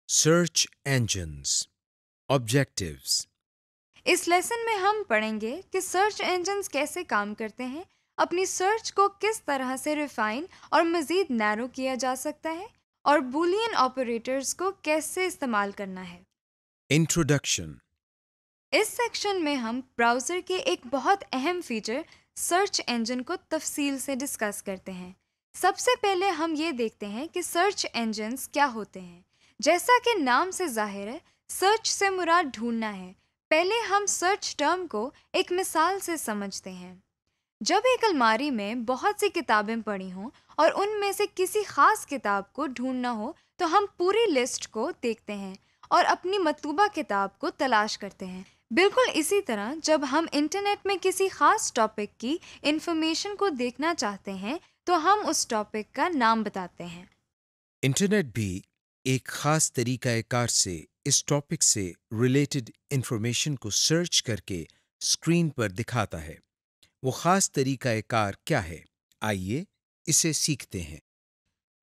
Search engines. Objectives. اس lesson میں ہم پڑھیں گے کہ سرچ انجنز کیسے کام کرتے ہیں، اپنی سرچ کو کس طرح سے ریفائن اور مزید نیرو کیا جا سکتا ہے، اور بولین آپریٹرز کو کیسے استعمال کرنا ہے۔ Introduction. اس سیکشن میں ہم براؤزر کے ایک بہت اہم فیچر سرچ انجن کو تفصیل سے ڈسکس کرتے ہیں۔ سب سے پہلے ہم یہ دیکھتے ہیں کہ سرچ انجنز کیا ہوتے ہیں۔ جیسا کہ نام سے ظاہر ہے، سرچ سے مراد ڈھونڈنا ہے۔ پہلے ہم سرچ ٹرم کو ایک مثال سے سمجھتے ہیں۔ جب ایک الماری میں بہت سی کتابیں پڑی ہوں اور ان میں سے کسی خاص کتاب کو ڈھونڈنا ہو تو ہم پوری لسٹ کو دیکھتے ہیں اور اپنی مطلوبہ کتاب کو تلاش کرتے ہیں۔ بالکل اسی طرح جب ہم انٹرنیٹ میں کسی خاص ٹاپک کی انفارمیشن کو دیکھنا چاہتے ہیں تو ہم اس ٹاپک کا نام بتاتے ہیں۔ انٹرنیٹ بھی ایک خاص طریقہ کار سے اس ٹاپک سے ریلیٹڈ انفارمیشن کو سرچ کر کے اسکرین پر دکھاتا ہے۔ وہ خاص طریقہ کار کیا ہے؟ آئیے اسے سیکھتے ہیں۔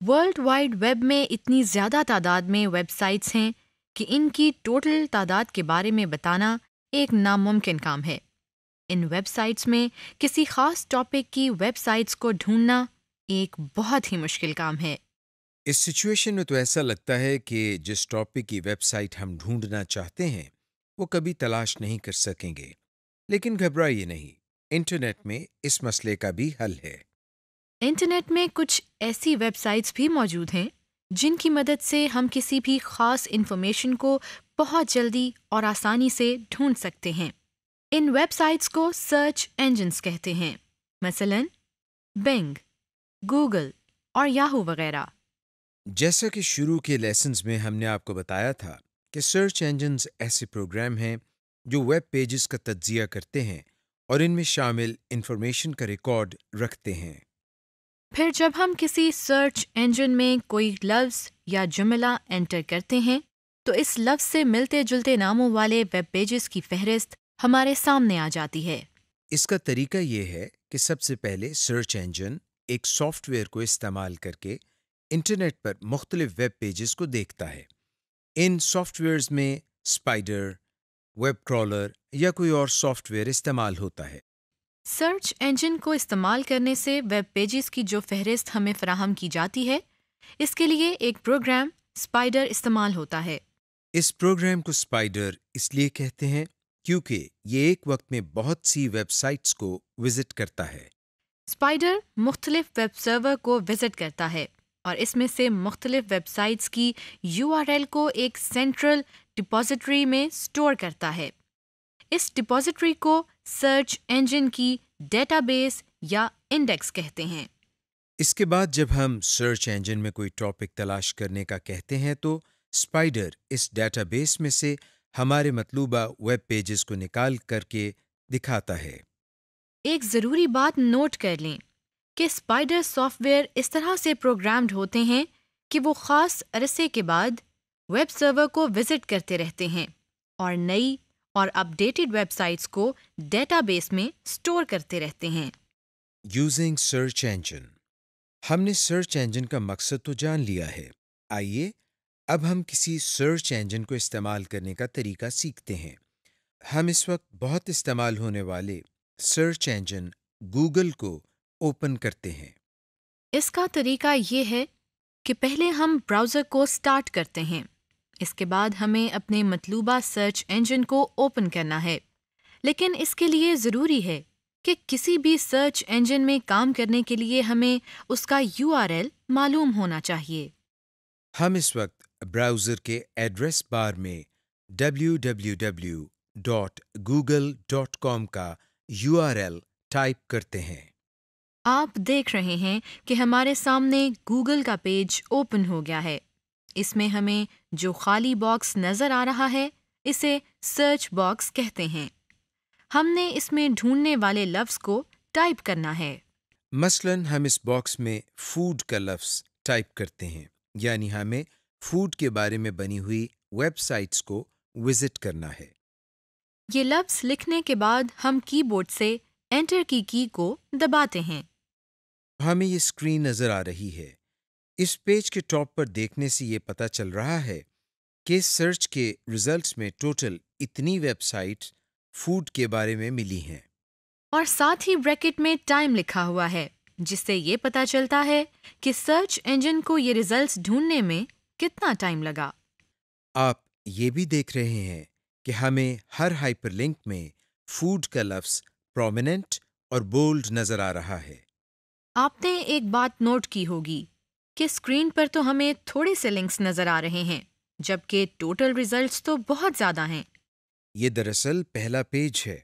ورلڈ وائڈ ویب میں اتنی زیادہ تعداد میں ویب سائٹس ہیں کہ ان کی ٹوٹل تعداد کے بارے میں بتانا ایک ناممکن کام ہے۔ ان ویب سائٹس میں کسی خاص ٹاپک کی ویب سائٹس کو ڈھونڈنا ایک بہت ہی مشکل کام ہے۔ اس سچویشن میں تو ایسا لگتا ہے کہ جس ٹاپک کی ویب سائٹ ہم ڈھونڈنا چاہتے ہیں وہ کبھی تلاش نہیں کر سکیں گے، لیکن گھبرائیے نہیں، انٹرنیٹ میں اس مسئلے کا بھی حل ہے۔ انٹرنیٹ میں کچھ ایسی ویب سائٹس بھی موجود ہیں جن کی مدد سے ہم کسی بھی خاص انفارمیشن کو بہت جلدی اور آسانی سے ڈھونڈ سکتے ہیں۔ ان ویب سائٹس کو سرچ انجنز کہتے ہیں، مثلاً بنگ، گوگل اور یاہو وغیرہ۔ جیسا کہ شروع کے لیسنز میں ہم نے آپ کو بتایا تھا کہ سرچ انجنز ایسے پروگرام ہیں جو ویب پیجز کا تجزیہ کرتے ہیں اور ان میں شامل انفارمیشن کا ریکارڈ رکھتے ہیں۔ پھر جب ہم کسی سرچ انجن میں کوئی لفظ یا جملہ انٹر کرتے ہیں تو اس لفظ سے ملتے جلتے ناموں والے ویب پیجز کی فہرست ہمارے سامنے آ جاتی ہے۔ اس کا طریقہ یہ ہے کہ سب سے پہلے سرچ انجن ایک سافٹ ویئر کو استعمال کر کے انٹرنیٹ پر مختلف ویب پیجز کو دیکھتا ہے۔ ان سافٹ ویئرز میں اسپائڈر، ویب کرالر یا کوئی اور سافٹ ویئر استعمال ہوتا ہے۔ سرچ انجن کو استعمال کرنے سے ویب پیجز کی جو فہرست ہمیں فراہم کی جاتی ہے، اس کے لیے ایک پروگرام اسپائڈر استعمال ہوتا ہے۔ اس پروگرام کو اسپائڈر اس لیے کہتے ہیں کیونکہ یہ ایک وقت میں بہت سی ویب سائٹس کو وزٹ کرتا ہے۔ اسپائڈر مختلف ویب سرور کو وزٹ کرتا ہے اور اس میں سے مختلف ویب سائٹس کی URL کو ایک سینٹرل ڈپوزیٹری میں اسٹور کرتا ہے۔ اس ڈپوزیٹری کو سرچ انجن کی ڈیٹا بیس یا انڈیکس کہتے ہیں۔ اس کے بعد جب ہم سرچ انجن میں کوئی ٹاپک تلاش کرنے کا کہتے ہیں تو اسپائڈر اس ڈیٹا بیس میں سے ہمارے مطلوبہ ویب پیجز کو نکال کر کے دکھاتا ہے۔ ایک ضروری بات نوٹ کر لیں کہ اسپائڈر سافٹ ویئر اس طرح سے پروگرامڈ ہوتے ہیں کہ وہ خاص عرصے کے بعد ویب سرور کو وزٹ کرتے رہتے ہیں اور نئی اور اپ ڈیٹڈ ویب سائٹس کو ڈیٹا بیس میں اسٹور کرتے رہتے ہیں۔ یوزنگ سرچ انجن، ہم نے سرچ انجن کا مقصد تو جان لیا ہے۔ آئیے اب ہم کسی سرچ انجن کو استعمال کرنے کا طریقہ سیکھتے ہیں۔ ہم اس وقت بہت استعمال ہونے والے سرچ انجن گوگل کو اوپن کرتے ہیں۔ اس کا طریقہ یہ ہے کہ پہلے ہم براؤزر کو سٹارٹ کرتے ہیں، اس کے بعد ہمیں اپنے مطلوبہ سرچ انجن کو اوپن کرنا ہے، لیکن اس کے لیے ضروری ہے کہ کسی بھی سرچ انجن میں کام کرنے کے لیے ہمیں اس کا URL معلوم ہونا چاہیے۔ ہم اس وقت براؤزر کے ایڈریس بار میں www.google.com کا URL ٹائپ کرتے ہیں۔ آپ دیکھ رہے ہیں کہ ہمارے سامنے گوگل کا پیج اوپن ہو گیا ہے۔ اس میں ہمیں جو خالی باکس نظر آ رہا ہے اسے سرچ باکس کہتے ہیں۔ ہم نے اس میں ڈھونڈنے والے لفظ کو ٹائپ کرنا ہے۔ مثلاً ہم اس باکس میں فوڈ کا لفظ ٹائپ کرتے ہیں، یعنی ہمیں فوڈ کے بارے میں بنی ہوئی ویب سائٹس کو وزٹ کرنا ہے۔ یہ لفظ لکھنے کے بعد ہم کی بورڈ سے انٹر کی کو دباتے ہیں۔ ہمیں یہ اسکرین نظر آ رہی ہے۔ اس پیج کے ٹاپ پر دیکھنے سے یہ پتہ چل رہا ہے کہ سرچ کے ریزلٹس میں ٹوٹل اتنی ویب سائٹس فوڈ کے بارے میں ملی ہیں۔ اور ساتھ ہی بریکٹ میں ٹائم لکھا ہوا ہے، جس سے یہ پتہ چلتا ہے کہ سرچ انجن کو یہ ریزلٹس ڈھونڈنے میں کتنا ٹائم لگا۔ آپ یہ بھی دیکھ رہے ہیں کہ ہمیں ہر ہائپر لنک میں فوڈ کا لفظ پرومیننٹ اور بولڈ نظر آ رہا ہے۔ آپ نے ایک بات نوٹ کی ہوگی کہ اسکرین پر تو ہمیں تھوڑے سے لنکس نظر آ رہے ہیں، جبکہ ٹوٹل ریزلٹس تو بہت زیادہ ہیں۔ یہ دراصل پہلا پیج ہے،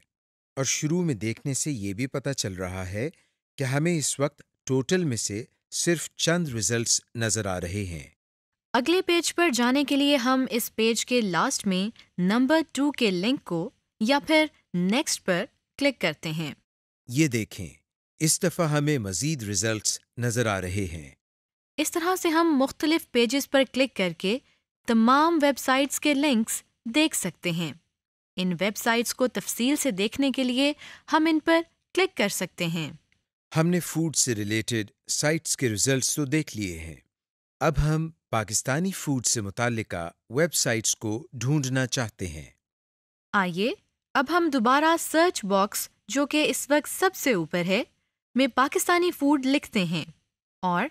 اور شروع میں دیکھنے سے یہ بھی پتہ چل رہا ہے کہ ہمیں اس وقت ٹوٹل میں سے صرف چند ریزلٹس نظر آ رہے ہیں۔ اگلے پیج پر جانے کے لیے ہم اس پیج کے لاسٹ میں نمبر 2 کے لنک کو یا پھر نیکسٹ پر کلک کرتے ہیں۔ یہ دیکھیں، اس دفعہ ہمیں مزید ریزلٹس نظر آ رہے ہیں۔ اس طرح سے ہم مختلف پیجز پر کلک کر کے تمام ویب سائٹس کے لنکس دیکھ سکتے ہیں۔ ان ویب سائٹس کو تفصیل سے دیکھنے کے لیے ہم ان پر کلک کر سکتے ہیں۔ ہم نے فوڈ سے ریلیٹڈ سائٹس کے ریزلٹس تو دیکھ لیے ہیں، اب ہم پاکستانی فوڈ سے متعلقہ ویب سائٹس کو ڈھونڈنا چاہتے ہیں۔ آئیے اب ہم دوبارہ سرچ باکس، جو کہ اس وقت سب سے اوپر ہے، میں پاکستانی فوڈ لکھتے ہیں اور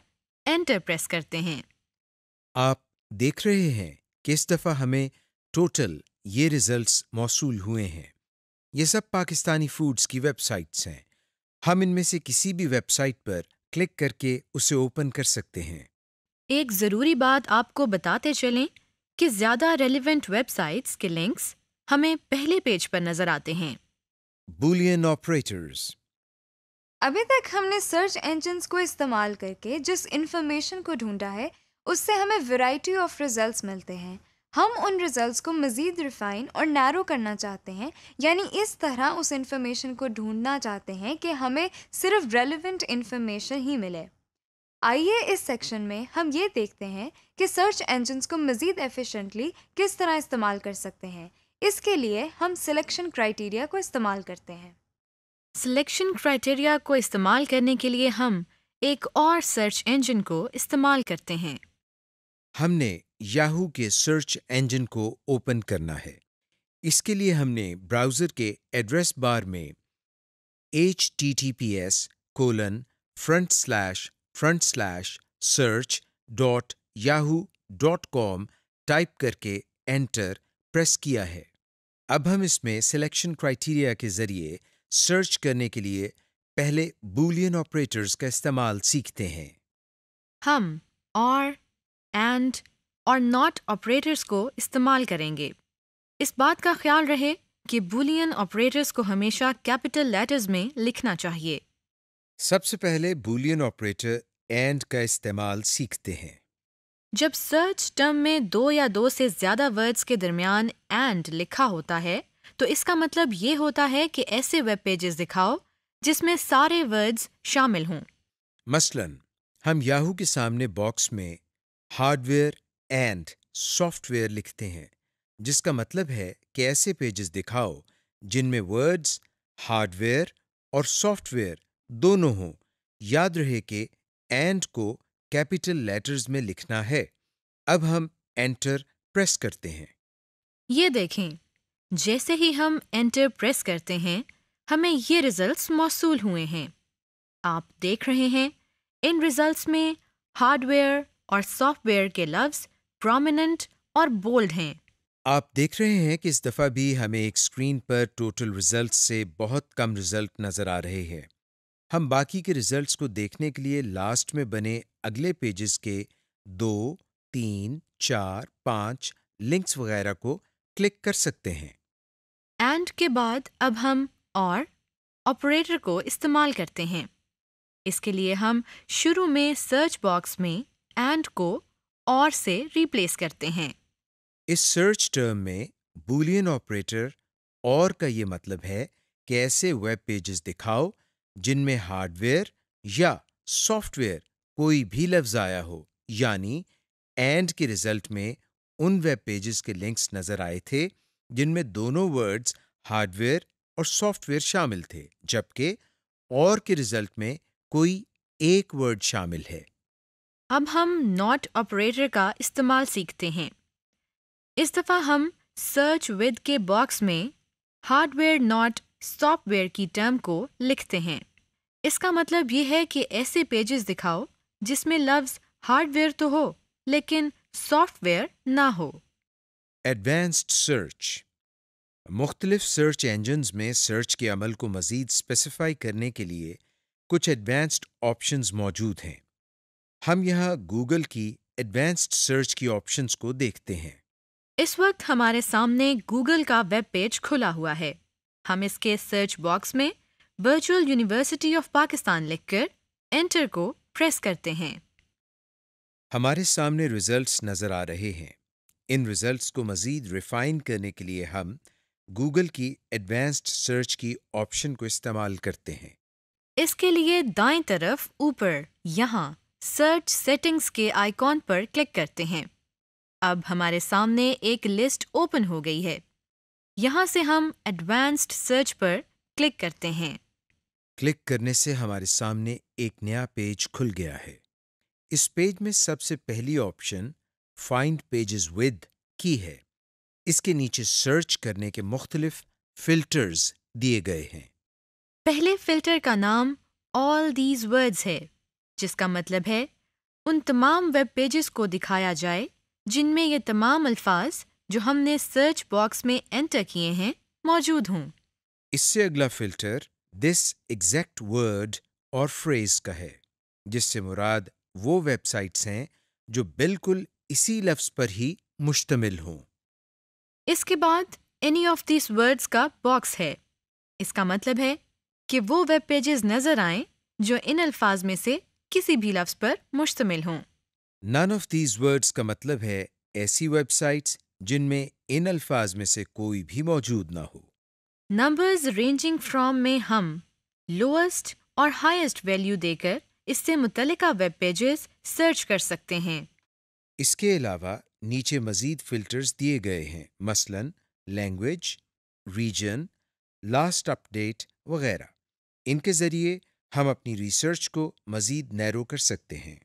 انٹر پریس کرتے ہیں۔ آپ دیکھ رہے ہیں کہ اس دفعہ ہمیں ٹوٹل یہ ریزلٹس موصول ہوئے ہیں۔ یہ سب پاکستانی فوڈز کی ویب سائٹس ہیں۔ ہم ان میں سے کسی بھی ویب سائٹ پر کلک کر کے اسے اوپن کر سکتے ہیں۔ ایک ضروری بات آپ کو بتاتے چلیں کہ زیادہ ریلیونٹ ویب سائٹس کے لنکس ہمیں پہلے پیج پر نظر آتے ہیں۔ Boolean operators. ابھی تک ہم نے سرچ انجنز کو استعمال کر کے جس انفارمیشن کو ڈھونڈا ہے اس سے ہمیں ویرائٹی آف ریزلٹس ملتے ہیں۔ ہم ان ریزلٹس کو مزید ریفائن اور نیرو کرنا چاہتے ہیں، یعنی اس طرح اس انفارمیشن کو ڈھونڈنا چاہتے ہیں کہ ہمیں صرف ریلیونٹ انفارمیشن ہی ملے۔ آئیے اس سیکشن میں ہم یہ دیکھتے ہیں کہ سرچ انجنز کو مزید ایفیشینٹلی کس طرح استعمال کر سکتے ہیں۔ اس کے لیے ہم سلیکشن کرائیٹیریا کو استعمال کرتے ہیں۔ سلیکشن کرائیٹیریا کو استعمال کرنے کے لیے ہم ایک اور سرچ انجن کو استعمال کرتے ہیں۔ ہم نے یاہو کے سرچ انجن کو اوپن کرنا ہے۔ اس کے لیے ہم نے براؤزر کے ایڈریس بار میں https://search.yahoo.com ٹائپ کر کے انٹر پریس کیا ہے۔ اب ہم اس میں سلیکشن کرائیٹیریا کے ذریعے سرچ کرنے کے لیے پہلے بولین آپریٹرز کا استعمال سیکھتے ہیں۔ ہم اور، اینڈ اور ناٹ آپریٹرز کو استعمال کریں گے۔ اس بات کا خیال رہے کہ بولین آپریٹرز کو ہمیشہ کیپٹل لیٹرز میں لکھنا چاہیے۔ سب سے پہلے بولین آپریٹر اینڈ کا استعمال سیکھتے ہیں۔ جب سرچ ٹرم میں 2 یا 2 سے زیادہ ورڈز کے درمیان اینڈ لکھا ہوتا ہے تو اس کا مطلب یہ ہوتا ہے کہ ایسے ویب پیجز دکھاؤ جس میں سارے ورڈز شامل ہوں۔ مثلاً ہم یاہو کے سامنے باکس میں hard where and soft where لکھتے ہیں، جس کا مطلب ہے کہ ایسے پیجز دکھاؤ جن میں ورڈز ہارڈ ویئر اور سافٹ ویئر دونوں ہوں۔ یاد رہے کہ اینڈ کو کیپٹل لیٹرز میں لکھنا ہے۔ اب ہم انٹر پریس کرتے ہیں۔ یہ دیکھیں، جیسے ہی ہم انٹر پریس کرتے ہیں ہمیں یہ ریزلٹس موصول ہوئے ہیں۔ آپ دیکھ رہے ہیں ان ریزلٹس میں ہارڈ ویئر اور سافٹ ویئر کے لفظ پرومیننٹ اور بولڈ ہیں۔ آپ دیکھ رہے ہیں کہ اس دفعہ بھی ہمیں ایک اسکرین پر ٹوٹل ریزلٹس سے بہت کم ریزلٹ نظر آ رہے ہیں۔ ہم باقی کے ریزلٹس کو دیکھنے کے لیے لاسٹ میں بنے اگلے پیجز کے 2، 3، 4، 5 لنکس وغیرہ کو کلک کر سکتے ہیں۔ اینڈ کے بعد اب ہم اور آپریٹر کو استعمال کرتے ہیں۔ اس کے لیے ہم شروع میں سرچ باکس میں اینڈ کو اور سے ریپلیس کرتے ہیں۔ اس سرچ ٹرم میں بولین آپریٹر اور کا یہ مطلب ہے کہ ایسے ویب پیجز دکھاؤ جن میں ہارڈ ویئر یا سافٹ ویئر کوئی بھی لفظ آیا ہو، یعنی اینڈ کے رزلٹ میں ان ویب پیجز کے لنکس نظر آئے تھے جن میں دونوں ورڈز ہارڈ ویئر اور سافٹ ویئر شامل تھے، جبکہ اور کے رزلٹ میں کوئی ایک ورڈ شامل ہے۔ اب ہم ناٹ آپریٹر کا استعمال سیکھتے ہیں۔ اس دفعہ ہم سرچ ود کے باکس میں hard where not soft where کی ٹرم کو لکھتے ہیں۔ اس کا مطلب یہ ہے کہ ایسے پیجز دکھاؤ جس میں لفظ ہارڈ ویئر تو ہو لیکن سافٹ ویئر نہ ہو۔ Advanced search. مختلف سرچ انجنز میں سرچ کے عمل کو مزید اسپیسیفائی کرنے کے لیے کچھ ایڈوانسڈ آپشنز موجود ہیں۔ ہم یہاں گوگل کی ایڈوانسڈ سرچ کی آپشنز کو دیکھتے ہیں۔ اس وقت ہمارے سامنے گوگل کا ویب پیج کھلا ہوا ہے۔ ہم اس کے سرچ باکس میں ورچوئل یونیورسٹی آف پاکستان لکھ کر انٹر کو پریس کرتے ہیں۔ ہمارے سامنے ریزلٹس نظر آ رہے ہیں۔ ان ریزلٹس کو مزید ریفائن کرنے کے لیے ہم گوگل کی ایڈوانسڈ سرچ کی آپشن کو استعمال کرتے ہیں۔ اس کے لیے دائیں طرف اوپر یہاں سرچ سیٹنگز کے آئیکن پر کلک کرتے ہیں۔ اب ہمارے سامنے ایک لسٹ اوپن ہو گئی ہے۔ یہاں سے ہم ایڈوانسڈ سرچ پر کلک کرتے ہیں۔ کلک کرنے سے ہمارے سامنے ایک نیا پیج کھل گیا ہے۔ اس پیج میں سب سے پہلی آپشن فائنڈ پیجز ود کی ہے۔ اس کے نیچے سرچ کرنے کے مختلف فلٹرز دیے گئے ہیں۔ پہلے فلٹر کا نام آل دیز ورڈز ہے، جس کا مطلب ہے ان تمام ویب پیجز کو دکھایا جائے جن میں یہ تمام الفاظ جو ہم نے سرچ باکس میں انٹر کیے ہیں موجود ہوں۔ اس سے اگلا فلٹر دس ایگزیکٹ ورڈ اور فریز کا ہے، جس سے مراد وہ ویب سائٹس ہیں جو بالکل اسی لفظ پر ہی مشتمل ہوں۔ اس کے بعد اینی آف دیز ورڈز کا باکس ہے۔ اس کا مطلب ہے کہ وہ ویب پیجز نظر آئیں جو ان الفاظ میں سے کسی بھی لفظ پر مشتمل ہوں۔ نن آف دیز ورڈز کا مطلب ہے ایسی ویب سائٹس جن میں ان الفاظ میں سے کوئی بھی موجود نہ ہو۔ نمبرز رینجنگ فرام میں ہم لوئسٹ اور ہائیسٹ ویلیو دے کر اس سے متعلقہ ویب پیجز سرچ کر سکتے ہیں۔ اس کے علاوہ نیچے مزید فلٹرز دیے گئے ہیں، مثلاً لینگویج، ریجن، لاسٹ اپ ڈیٹ وغیرہ۔ ان کے ذریعے ہم اپنی ریسرچ کو مزید نیرو کر سکتے ہیں۔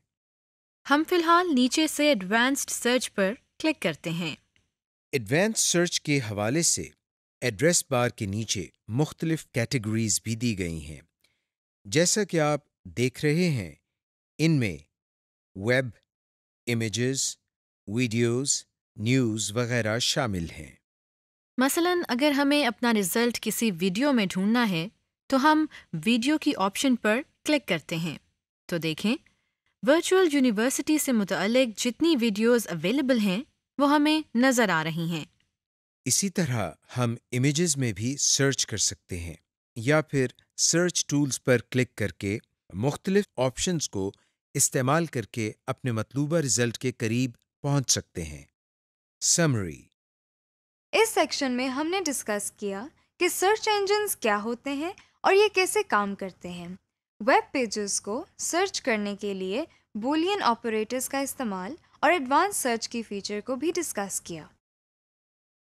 ہم فی الحال نیچے سے ایڈوانسڈ سرچ پر کلک کرتے ہیں۔ ایڈوانس سرچ کے حوالے سے ایڈریس بار کے نیچے مختلف کیٹیگریز بھی دی گئی ہیں۔ جیسا کہ آپ دیکھ رہے ہیں، ان میں ویب، امیجز، ویڈیوز، نیوز وغیرہ شامل ہیں۔ مثلاً اگر ہمیں اپنا رزلٹ کسی ویڈیو میں ڈھونڈنا ہے تو ہم ویڈیو کی آپشن پر کلک کرتے ہیں تو دیکھیں ورچوئل یونیورسٹی سے متعلق جتنی ویڈیوز اویلیبل ہیں وہ ہمیں نظر آ رہی ہیں۔ اسی طرح ہم امیجز میں بھی سرچ کر سکتے ہیں یا پھر سرچ ٹولز پر کلک کر کے مختلف آپشنز کو استعمال کر کے اپنے مطلوبہ رزلٹ کے قریب پہنچ سکتے ہیں۔ سمری۔ اس سیکشن میں ہم نے ڈسکس کیا کہ سرچ انجنز کیا ہوتے ہیں اور یہ کیسے کام کرتے ہیں۔ ویب پیجز کو سرچ کرنے کے لیے بولین آپریٹرز کا استعمال اور ایڈوانس سرچ کی فیچر کو بھی ڈسکس کیا۔